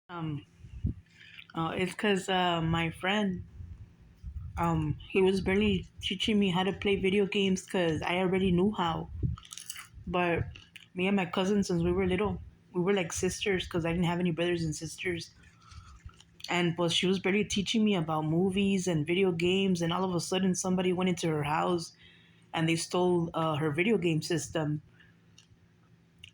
Um, it's because my friend, he was barely teaching me how to play video games because I already knew how. But me and my cousin, since we were little, we were like sisters because I didn't have any brothers and sisters. And well, she was barely teaching me about movies and video games. And all of a sudden, somebody went into her house and they stole her video game system.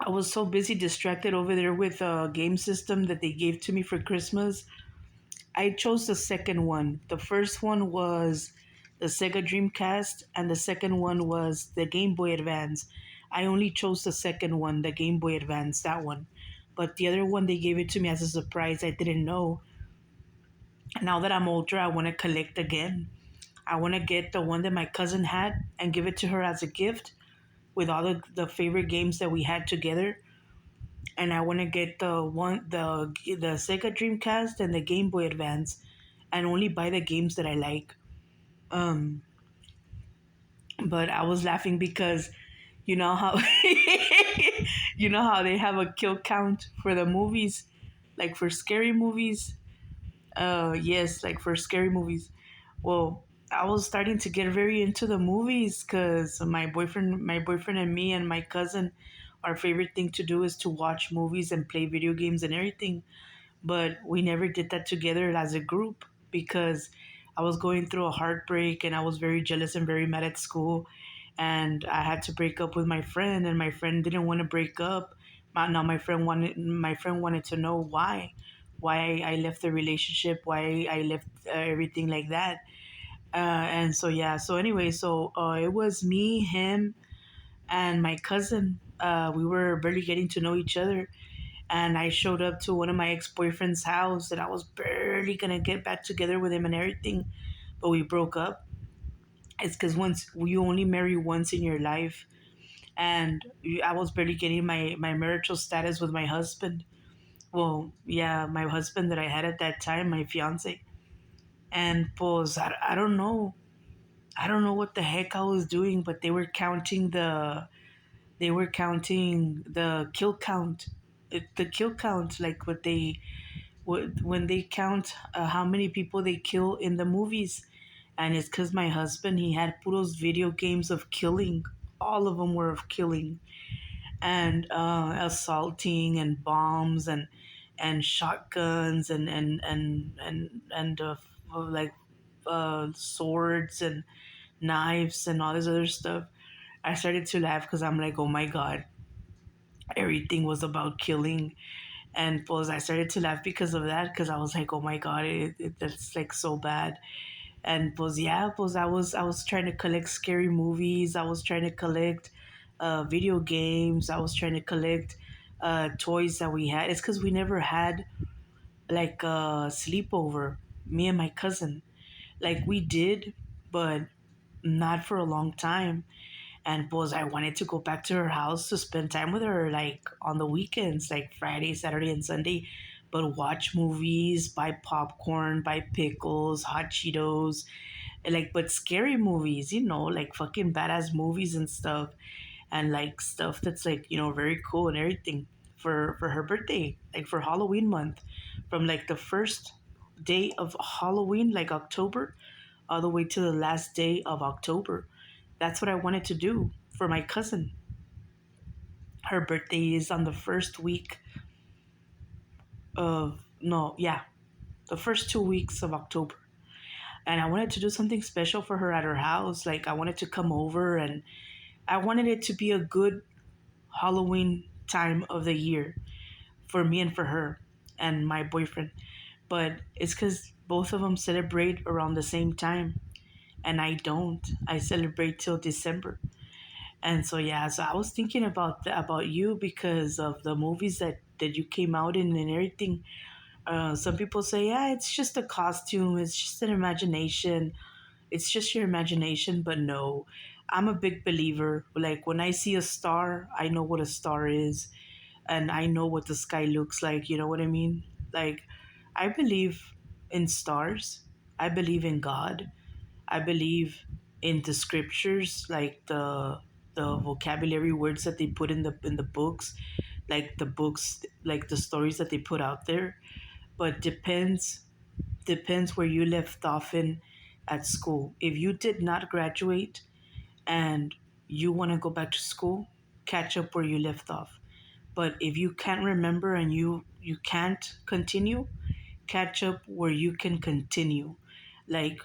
I was so busy distracted over there with a game system that they gave to me for Christmas. I chose the second one. The first one was the Sega Dreamcast, and the second one was the Game Boy Advance. I only chose the second one, the Game Boy Advance, that one. But the other one, they gave it to me as a surprise. I didn't know. Now that I'm older, I want to collect again. I want to get the one that my cousin had and give it to her as a gift with all the favorite games that we had together. And I want to get the Sega Dreamcast and the Game Boy Advance, and only buy the games that I like. Um, but I was laughing because you know how you know how they have a kill count for the movies, like for scary movies. Yes, like for scary movies. Well, I was starting to get very into the movies because my boyfriend and me and my cousin, our favorite thing to do is to watch movies and play video games and everything. But we never did that together as a group because I was going through a heartbreak and I was very jealous and very mad at school. And I had to break up with my friend, and my friend didn't want to break up. Now my friend wanted to know why I left the relationship, why I left everything like that. And so yeah, so anyway, it was me, him, and my cousin. We were barely getting to know each other, and I showed up to one of my ex boyfriend's house, and I was barely gonna get back together with him and everything, but we broke up. It's because once you only marry once in your life, and I was barely getting my marital status with my husband. Well, yeah, my husband that I had at that time, my fiance, and pues I don't know, I don't know what the heck I was doing, but they were counting the kill count. The kill count, like when they count how many people they kill in the movies. And it's because my husband, he had puros video games of killing. All of them were of killing and assaulting and bombs and shotguns and like swords and knives and all this other stuff. I started to laugh because I'm like, oh my god, everything was about killing. And pues I started to laugh because of that, because I was like, oh my god, that's like so bad. And pues yeah, pues I was trying to collect scary movies. I was trying to collect video games. I was trying to collect toys that we had. It's because we never had like a sleepover, me and my cousin. Like we did, but not for a long time. And pues I wanted to go back to her house to spend time with her, like on the weekends, like Friday, Saturday, and Sunday, but watch movies, buy popcorn, buy pickles, hot Cheetos, and like, but scary movies, like fucking badass movies and stuff, and like stuff that's like, very cool and everything for her birthday, like for Halloween month, from like the first day of Halloween, like October, all the way to the last day of October. That's what I wanted to do for my cousin. Her birthday is on the first week of, no, yeah, the first 2 weeks of October. And I wanted to do something special for her at her house. Like, I wanted to come over, and I wanted it to be a good Halloween time of the year for me and for her and my boyfriend. But it's because both of them celebrate around the same time, and I don't. I celebrate till December. And so yeah, so I was thinking about you because of the movies that you came out in and everything. Some people say, yeah, it's just a costume, it's just an imagination, it's just your imagination. But no, I'm a big believer. Like when I see a star, I know what a star is, and I know what the sky looks like. You know what I mean? Like I believe in stars. I believe in God. I believe in the scriptures, like the vocabulary words that they put in the books, like the books, like the stories that they put out there. but depends where you left off in at school. If you did not graduate and you want to go back to school, catch up where you left off. But if you can't remember and you can't continue, catch up where you can continue. Like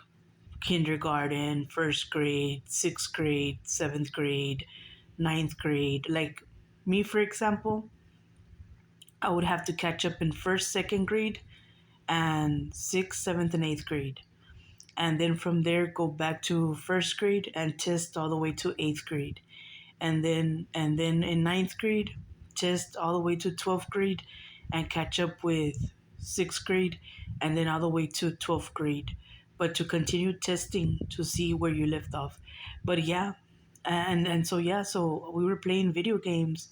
kindergarten, first grade, sixth grade, seventh grade, ninth grade. Like me, for example, I would have to catch up in first, second grade, and sixth, seventh, and eighth grade. And then from there, go back to first grade and test all the way to eighth grade. And then in ninth grade, test all the way to 12th grade and catch up with sixth grade and then all the way to 12th grade. But to continue testing to see where you left off. But yeah, and so yeah, so we were playing video games,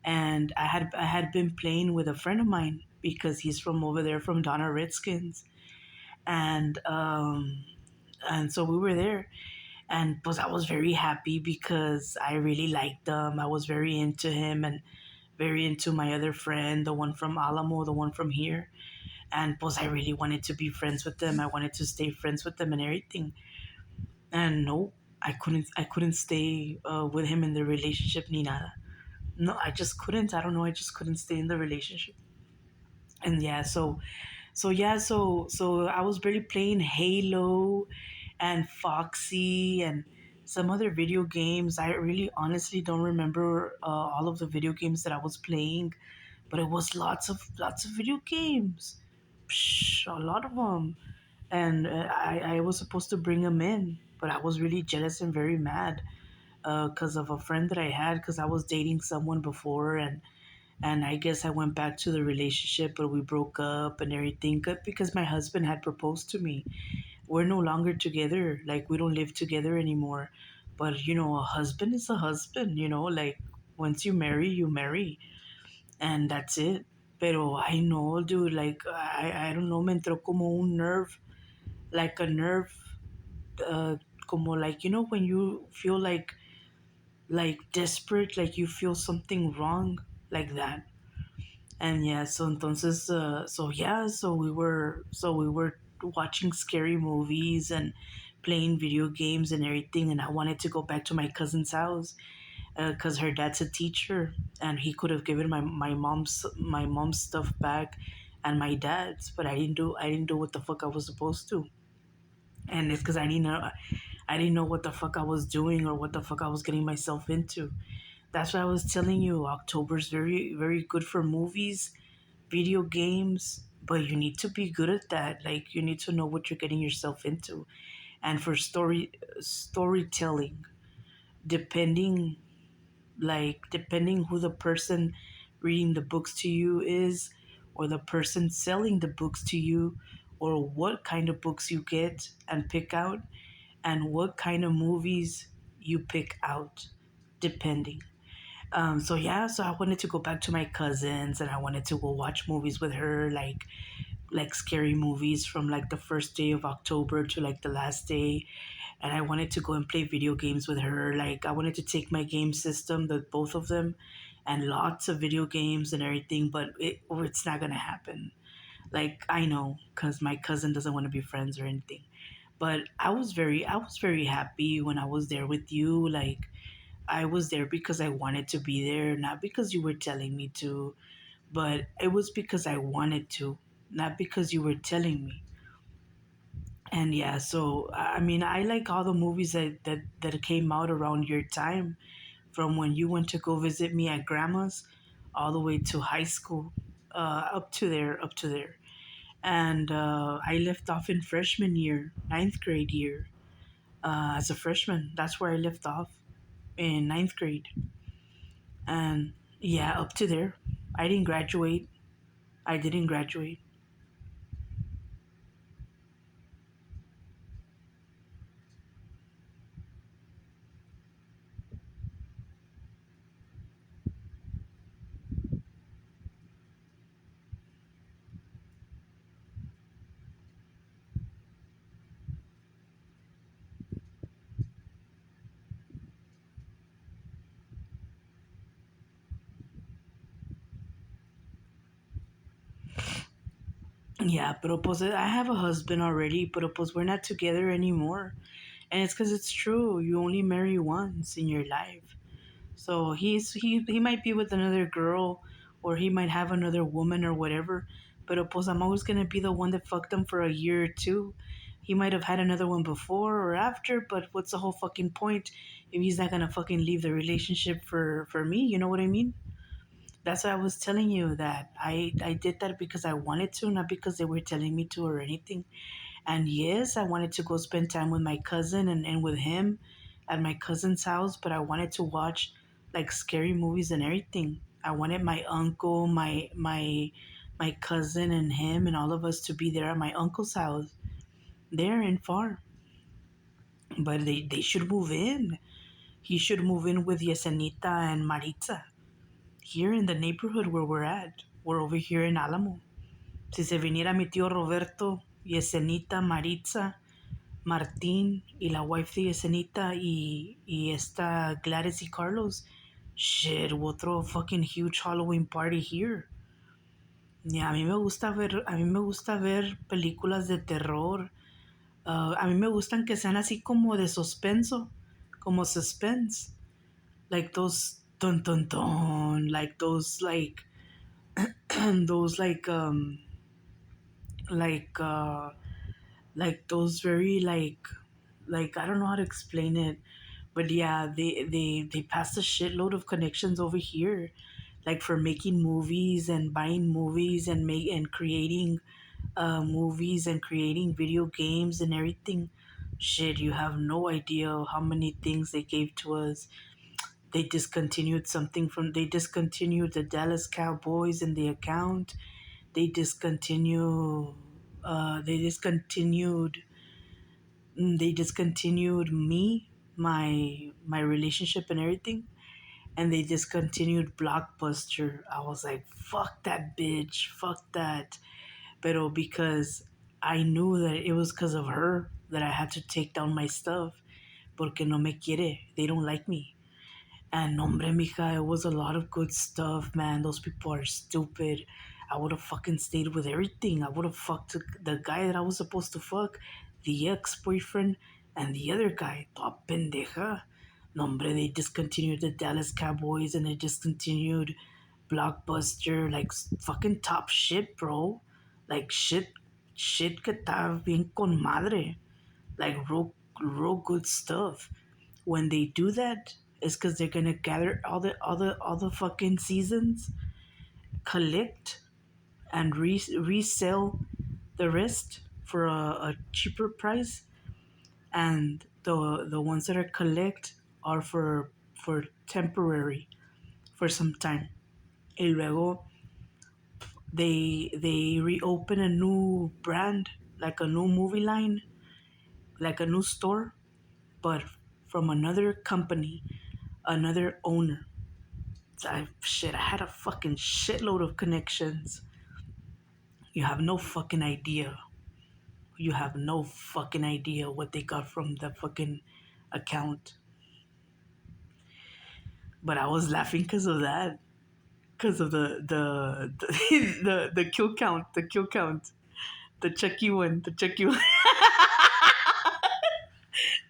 and I had been playing with a friend of mine because he's from over there from Donna Redskins, and and so we were there, and pues I was very happy because I really liked them. I was very into him and very into my other friend, the one from Alamo, the one from here, and pues I really wanted to be friends with them. I wanted to stay friends with them and everything, and no. I couldn't stay with him in the relationship ni nada. No, I just couldn't. I don't know. I just couldn't stay in the relationship. And yeah, so I was really playing Halo and Foxy and some other video games. I really honestly don't remember all of the video games that I was playing, but it was lots of video games. Psh, a lot of them. And I was supposed to bring them in, but I was really jealous and very mad because of a friend that I had because I was dating someone before, and I guess I went back to the relationship, but we broke up and everything because my husband had proposed to me. We're no longer together, like we don't live together anymore. But a husband is a husband, like once you marry, and that's it. Pero I know, dude, like I don't know, me entró como un nerve, like a nerve, uh, como like when you feel like desperate, like you feel something wrong, like that. And yeah, so entonces, so we were watching scary movies and playing video games and everything, and I wanted to go back to my cousin's house because her dad's a teacher, and he could have given my mom's stuff back and my dad's, but I didn't do what the fuck I was supposed to, and it's because I didn't know what the fuck I was doing or what the fuck I was getting myself into. That's why I was telling you October's very very good for movies, video games, but you need to be good at that. Like you need to know what you're getting yourself into. And for storytelling, depending depending who the person reading the books to you is, or the person selling the books to you, or what kind of books you get and pick out, and what kind of movies you pick out, depending. So yeah, so I wanted to go back to my cousins and I wanted to go watch movies with her, like scary movies from like the first day of October to like the last day. And I wanted to go and play video games with her. Like I wanted to take my game system, the both of them, and lots of video games and everything, but it's not gonna happen. Like I know, cause my cousin doesn't want to be friends or anything. But I was very happy when I was there with you. Like I was there because I wanted to be there, not because you were telling me to, but it was because I wanted to, not because you were telling me. And yeah, so I mean, I like all the movies that came out around your time, from when you went to go visit me at grandma's, all the way to high school, up to there. And I left off in freshman year, ninth grade year, as a freshman. That's where I left off in ninth grade. And yeah, up to there. I didn't graduate. I didn't graduate. Yeah, pero pues I have a husband already, pero pues we're not together anymore. And it's because it's true. You only marry once in your life. So he might be with another girl, or he might have another woman or whatever. But pues I'm always gonna be the one that fucked him for a year or two. He might have had another one before or after, but what's the whole fucking point if he's not gonna fucking leave the relationship for me? You know what I mean? That's why I was telling you that I did that because I wanted to, not because they were telling me to or anything. And yes, I wanted to go spend time with my cousin and with him at my cousin's house, but I wanted to watch like scary movies and everything. I wanted my uncle, my cousin and him and all of us to be there at my uncle's house, there in far. But they should move in. He should move in with Yesenita and Maritza here in the neighborhood where we're at. We're over here in Alamo. Si se viniera mi tío Roberto, Yesenita, Maritza, Martín y la wife de Yesenita y esta Gladys y Carlos, shit, we'll throw a fucking huge Halloween party here. Yeah, a mí me gusta ver películas de terror. A mí me gustan que sean así como de suspenso, como suspense. Like those dun dun dun, like those those like like those very like I don't know how to explain it, but yeah, they passed a shitload of connections over here, like for making movies and buying movies and make and creating movies and creating video games and everything. Shit, you have no idea how many things they gave to us. They discontinued the Dallas Cowboys in the account. They discontinue they discontinued they discontinued me, my relationship and everything, and they discontinued Blockbuster. I was like, fuck that bitch, fuck that. Pero because I knew that it was because of her that I had to take down my stuff, porque no me quiere, they don't like me. And hombre, mija, it was a lot of good stuff, man. Those people are stupid. I would have fucking stayed with everything. I would have fucked the guy that I was supposed to fuck, the ex boyfriend, and the other guy. Toda pendeja. No, hombre, they discontinued the Dallas Cowboys and they discontinued Blockbuster. Like fucking top shit, bro. Like shit que está bien con madre. Like real good stuff. When they do that, it's because they're gonna gather all the fucking seasons, collect and resell the rest for a cheaper price, and the ones that are collect are for temporary, for some time. Y luego they reopen a new brand, like a new movie line, like a new store, but from another company, another owner. I had a fucking shitload of connections. You have no fucking idea. You have no fucking idea what they got from the fucking account. But I was laughing because of that, because of the kill count, the Chucky one, the Chucky one,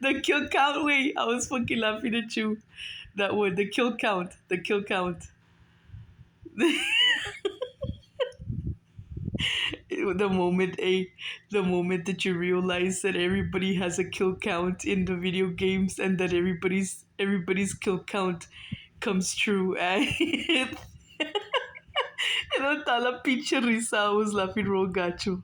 the kill count. Wait, I was fucking laughing at you. That one, the kill count. the moment a the moment that you realize that everybody has a kill count in the video games and that everybody's kill count comes true. And toda la pinche risa, I was laughing real gacho.